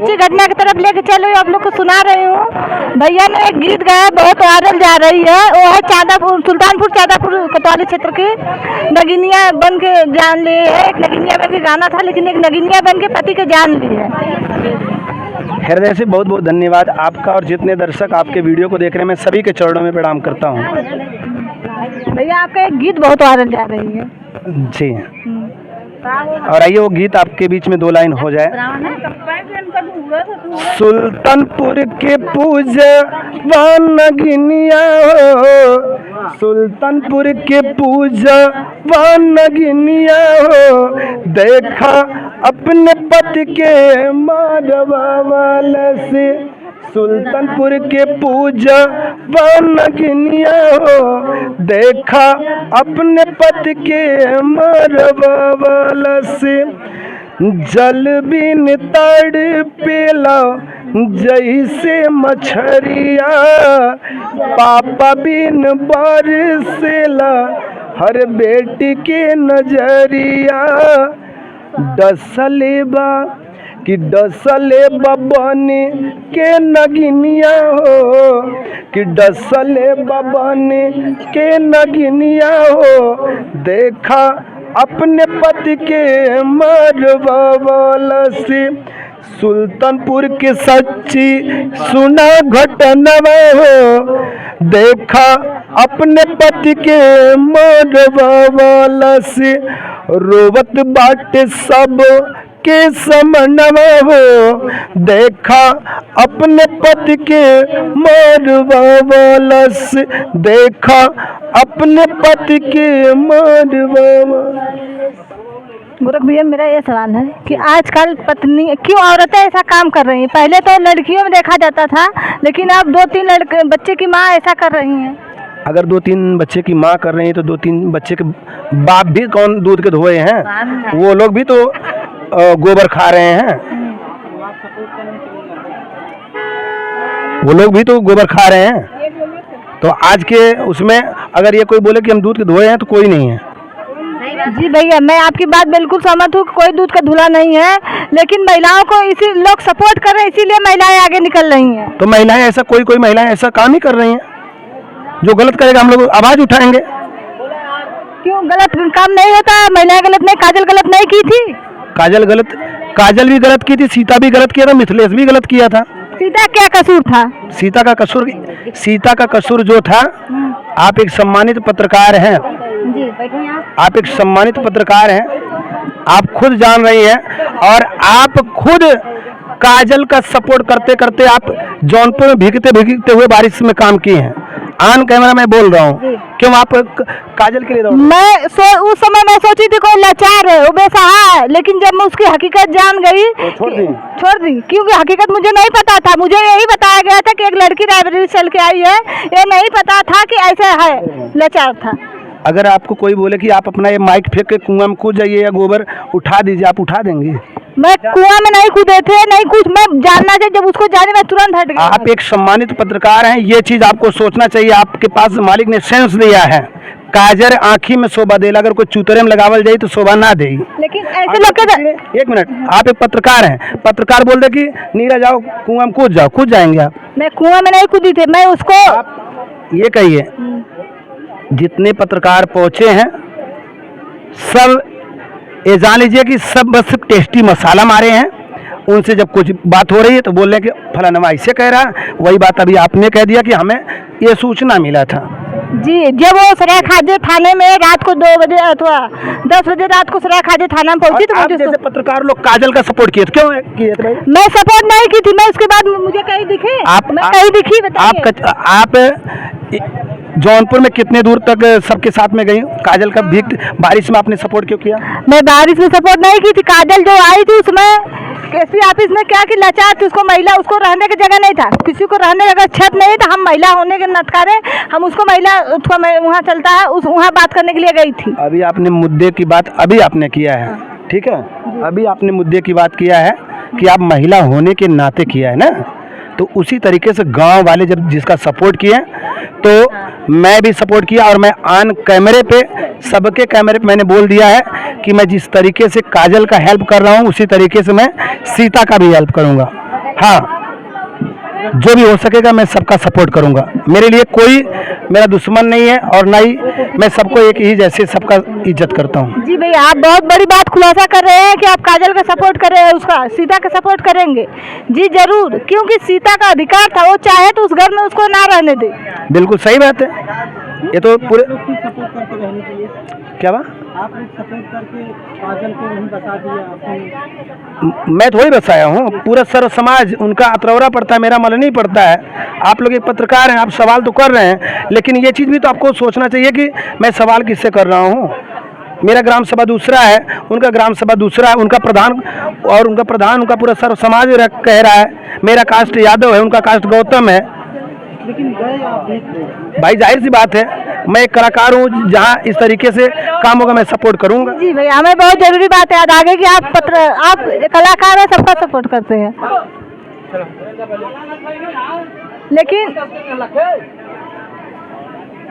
सच्ची घटना की तरफ लेके चलो, आप लोग को सुना रही हूँ। भैया ने एक गीत गाया, बहुत वायरल जा रही है। वो है सुल्तानपुर चादापुर कोतवाली क्षेत्र की नगिनिया बन के जान ली है। एक नगिनिया बन के गाना था, लेकिन एक नगिनिया बन के पति के जान ली है। हृदय से बहुत बहुत धन्यवाद आपका, और जितने दर्शक आपके वीडियो को देख रहे हैं मैं सभी के चरणों में प्रणाम करता हूँ। भैया आपका एक गीत बहुत वायरल जा रही है जी, और आइए वो गीत आपके बीच में 2 लाइन हो जाए। सुल्तानपुर के पूजवा नगिनिया हो, सुल्तानपुर के पूजवा नगिनिया हो, देखा अपने पति के मारवा वाला से। सुल्तानपुर के पूजवा नगिनिया हो, देखा अपने पति के मारवा वाला से। जल बिन तड़पेला जैसे मछरिया, पापा बिन बरसेला हर बेटी के नजरिया। डसलेबा कि डसलेबा बने के नगिनिया हो, कि डसलेबा बने के नगिनिया हो, देखा अपने पति के मरवा वाला से। सुल्तानपुर के सच्ची सुना घटनवा हो, देखा अपने पति के मरवा वाला से। रोवत बाटे सब के समनवा हो, देखा अपने पति के मरवा वाला से, देखा अपने पति के मरवा। गोरख भैया मेरा ये सवाल है कि आजकल पत्नी क्यों औरतें ऐसा काम कर रही हैं? पहले तो लड़कियों में देखा जाता था, लेकिन अब 2-3 बच्चे की माँ ऐसा कर रही हैं। अगर 2-3 बच्चे की माँ कर रही है तो 2-3 बच्चे के बाप भी कौन दूध के धोए हैं? वो लोग भी तो गोबर खा रहे हैं, वो लोग भी तो गोबर खा रहे हैं। तो आज के उसमें अगर ये कोई बोले कि हम दूध के धोए हैं तो कोई नहीं है। जी भैया मैं आपकी बात बिल्कुल सहमत हूँ, कोई दूध का धुला नहीं है, लेकिन महिलाओं को इसी लोग सपोर्ट कर रहे हैं, इसीलिए महिलाएं आगे निकल रही हैं। तो महिलाएं ऐसा कोई महिलाएं ऐसा काम ही कर रही हैं। जो गलत करेगा हम लोग आवाज उठाएंगे। क्यों गलत काम नहीं होता? महिलाएं गलत नहीं, काजल गलत नहीं की थी। काजल भी गलत की थी, सीता भी गलत किया था, मिथिलेश भी गलत किया था। सीता क्या कसूर था? सीता का कसूर जो था, आप एक सम्मानित पत्रकार हैं, आप एक सम्मानित पत्रकार हैं, आप खुद जान रही हैं, और आप खुद काजल का सपोर्ट करते करते आप जौनपुर में भीगते हुए बारिश में काम किए हैं। ऑन कैमरा मैं बोल रहा हूँ, क्यों आप काजल के लिए मैं उस समय मैं सोची थी कोई लाचार है, वो बेसहारा है, लेकिन जब मैं उसकी हकीकत जान गई तो छोड़ दी, क्योंकि हकीकत मुझे नहीं पता था। मुझे यही बताया गया था कि एक लड़की लाइब्रेरी चल के आई है, ये नहीं पता था कि ऐसा है, लाचार था। अगर आपको कोई बोले कि आप अपना ये माइक फेंक के कुआं में कूद जाइए या गोबर उठा दीजिए, आप उठा देंगे? मैं कुआं में नहीं कूदे थे, नहीं कुछ मैं जानना चाहिए, जब उसको जाने मैं तुरंत हट गया। आप एक सम्मानित पत्रकार हैं, ये चीज आपको सोचना चाहिए। आपके पास मालिक ने सेंस दिया है। काजर आँखी में शोभा देला, अगर कोई चूतरे में लगावल जाए तो शोभा ना दे। लेकिन ऐसे लोग एक मिनट, आप एक पत्रकार हैं, पत्रकार बोल दे कि नीरा जाओ कुआं में कूद जाओ, कूद जाएंगे आप? मैं कुआं में नहीं कूदी थी, मैं उसको आप ये कहिए जितने पत्रकार पहुंचे हैं सब ये जान लीजिए कि सब बस टेस्टी मसाला मारे हैं। उनसे जब कुछ बात हो रही है तो बोल रहे हैं कि फलाना ऐसे कह रहा है, वही बात अभी आपने कह दिया कि हमें ये सूचना मिला था। जी, जब वो सराय खाजे थाने में रात को 2 बजे अथवा 10 बजे रात को सराय खाजे थाना में पहुंची, तो मुझे जैसे पत्रकार लोग काजल का सपोर्ट किए, क्यों किए थे? मैं सपोर्ट नहीं की थी, मैं उसके बाद मुझे कहीं दिखी, कहीं दिखी बताइए। आप जौनपुर में कितने दूर तक सबके साथ में गई? काजल का भीग बारिश में आपने सपोर्ट क्यों किया? मैं बारिश में सपोर्ट नहीं की थी। काजल जो आई थी उसमें एसपी ऑफिस में क्या कि लाचार थी, उसको महिला, उसको रहने की जगह नहीं था, किसी को रहने का छत नहीं था। हम महिला होने के नतकारे हम उसको महिला वहाँ चलता है, वहाँ बात करने के लिए गई थी। अभी आपने मुद्दे की बात अभी आपने किया है, ठीक है, अभी आपने मुद्दे की बात किया है कि आप महिला होने के नाते किया है ना, तो उसी तरीके से गांव वाले जब जिसका सपोर्ट किए तो मैं भी सपोर्ट किया, और मैं ऑन कैमरे पे सबके कैमरे पे मैंने बोल दिया है कि मैं जिस तरीके से काजल का हेल्प कर रहा हूँ उसी तरीके से मैं सीता का भी हेल्प करूँगा। हाँ, जो भी हो सकेगा मैं सबका सपोर्ट करूंगा। मेरे लिए कोई मेरा दुश्मन नहीं है और ना ही मैं सबको एक ही जैसे सबका इज्जत करता हूँ। जी भैया, आप बहुत बड़ी बात खुलासा कर रहे हैं कि आप काजल का सपोर्ट कर रहे हैं, उसका सीता का सपोर्ट करेंगे। जी जरूर, क्योंकि सीता का अधिकार था, वो चाहे तो उस घर में उसको ना रहने दे। बिल्कुल सही बात है। ये तो पूरे क्या बात, आप लोग सपोर्ट करके काजल को वहीं बसा दिया। मैं थोड़ी बसाया हूँ, पूरा सर्व समाज उनका अतरौरा पड़ता है, मेरा मल नहीं पड़ता है। आप लोग एक पत्रकार हैं, आप सवाल तो कर रहे हैं, लेकिन ये चीज़ भी तो आपको सोचना चाहिए कि मैं सवाल किससे कर रहा हूँ। मेरा ग्राम सभा दूसरा है, उनका ग्राम सभा दूसरा है, उनका प्रधान उनका पूरा सर्व समाज कह रहा है। मेरा कास्ट यादव है, उनका कास्ट गौतम है। लेकिन गए आप देख भाई जाहिर सी बात है, मैं एक कलाकार हूँ, जहाँ इस तरीके से काम होगा मैं सपोर्ट करूँगा। जी भैया, हमें बहुत जरूरी बात है आगे की, आप कलाकार है, सबका सपोर्ट करते हैं।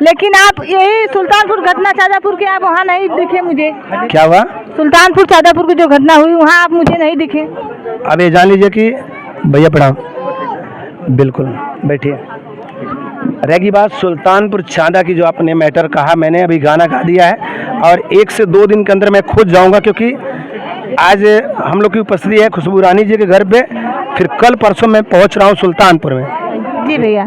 लेकिन आप यही सुल्तानपुर घटना शाजापुर के, आप वहाँ नहीं दिखे मुझे। क्या हुआ? सुल्तानपुर शाजापुर की जो घटना हुई वहाँ आप मुझे नहीं दिखे। अब ये जान लीजिए कि भैया प्रणाम, बिल्कुल बैठिए। रहेगी बात सुल्तानपुर चांदा की, जो आपने मैटर कहा, मैंने अभी गाना गा दिया है और 1 से 2 दिन के अंदर मैं खुद जाऊंगा, क्योंकि आज हम लोग की उपस्थिति है खुशबू रानी जी के घर पे। फिर कल परसों मैं पहुंच रहा हूं सुल्तानपुर में। जी भैया,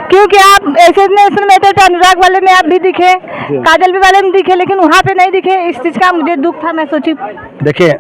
क्योंकि आप ऐसे नेशनल मैटर तो अनुराग वाले में आप भी दिखे, काजल भी वाले में दिखे, लेकिन वहाँ पे नहीं दिखे। इस चीज़ का मुझे दुख था। मैं सोची, देखिए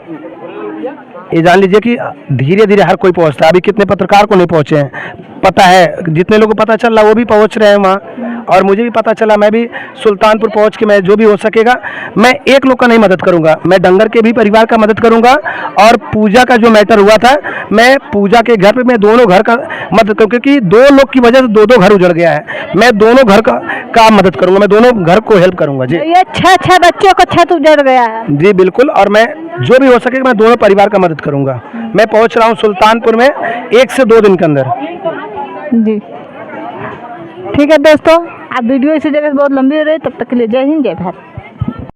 ये जान लीजिए कि धीरे धीरे हर कोई पहुंचता है। अभी कितने पत्रकार को नहीं पहुंचे हैं पता है, जितने लोगों को पता चल रहा वो भी पहुंच रहे हैं वहाँ, और मुझे भी पता चला। मैं भी सुल्तानपुर पहुंच के मैं जो भी हो सकेगा, मैं एक लोग का नहीं मदद करूंगा, मैं डंगर के भी परिवार का मदद करूंगा। और पूजा का जो मैटर हुआ था, मैं पूजा के घर पे मैं दोनों घर का मदद करूँ, क्योंकि 2 लोग की वजह से 2 घर उजड़ गया है। मैं दोनों घर का मदद करूंगा, मैं दोनों घर को हेल्प करूंगा। जी, ये 6 बच्चों का छत उजड़ गया है। जी बिल्कुल, और मैं जो भी हो सकेगा मैं दोनों परिवार का मदद करूंगा। मैं पहुंच रहा हूं सुल्तानपुर में 1 से 2 दिन के अंदर। जी ठीक है दोस्तों, आप वीडियो इसी जगह से बहुत लंबी हो रही है। तब तक के लिए जय हिंद, जय भारत।